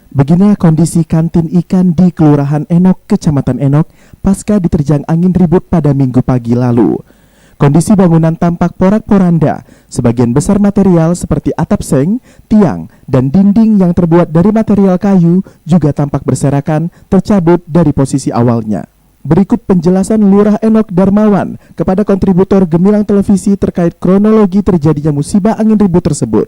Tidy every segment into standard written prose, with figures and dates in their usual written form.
Beginilah kondisi kantin ikan di Kelurahan Enok, Kecamatan Enok, pasca diterjang angin ribut pada Minggu pagi lalu. Kondisi bangunan tampak porak-poranda, sebagian besar material seperti atap seng, tiang, dan dinding yang terbuat dari material kayu juga tampak berserakan tercabut dari posisi awalnya. Berikut penjelasan Lurah Enok Darmawan kepada kontributor Gemilang Televisi terkait kronologi terjadinya musibah angin ribut tersebut.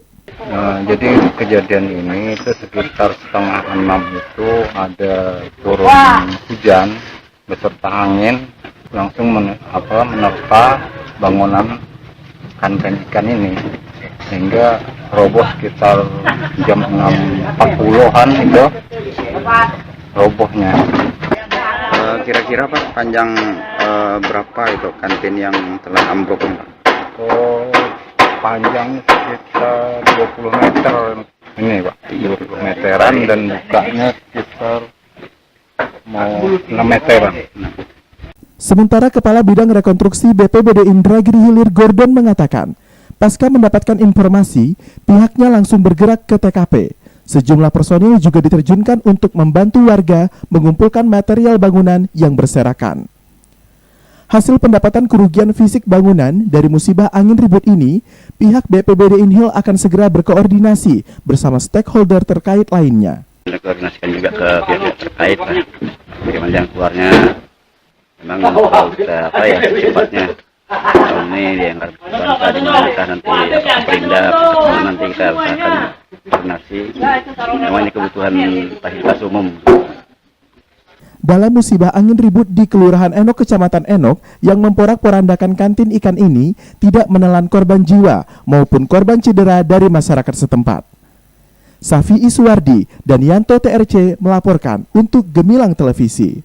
Jadi kejadian ini itu sekitar 5:30 itu ada turun hujan beserta angin langsung menerpa bangunan kantin ikan ini sehingga roboh sekitar jam 6.40-an itu robohnya. Kira-kira Pak panjang berapa itu kantin yang telah ambruk Pak? Panjangnya sekitar 20 meter ini Pak, 20 meteran dan bukanya sekitar mau 6 meteran. Sementara Kepala Bidang Rekonstruksi BPBD Indragiri Hilir Gordon mengatakan, pasca mendapatkan informasi, pihaknya langsung bergerak ke TKP. Sejumlah personil juga diterjunkan untuk membantu warga mengumpulkan material bangunan yang berserakan. Hasil pendapatan kerugian fisik bangunan dari musibah angin ribut ini, pihak BPBD Inhil akan segera berkoordinasi bersama stakeholder terkait lainnya. Koordinasikan juga ke pihak terkait Pak. Bagaimana yang keluarnya memang kita cepatnya tahun ini diangkat tadi pemerintah nanti Perindah nanti kita usahakan koordinasi. Memang ini kebutuhan fasilitas umum. Dalam musibah angin ribut di Kelurahan Enok, Kecamatan Enok yang memporak-porandakan kantin ikan ini tidak menelan korban jiwa maupun korban cedera dari masyarakat setempat. Safi Iswardi dan Yanto TRC melaporkan untuk Gemilang Televisi.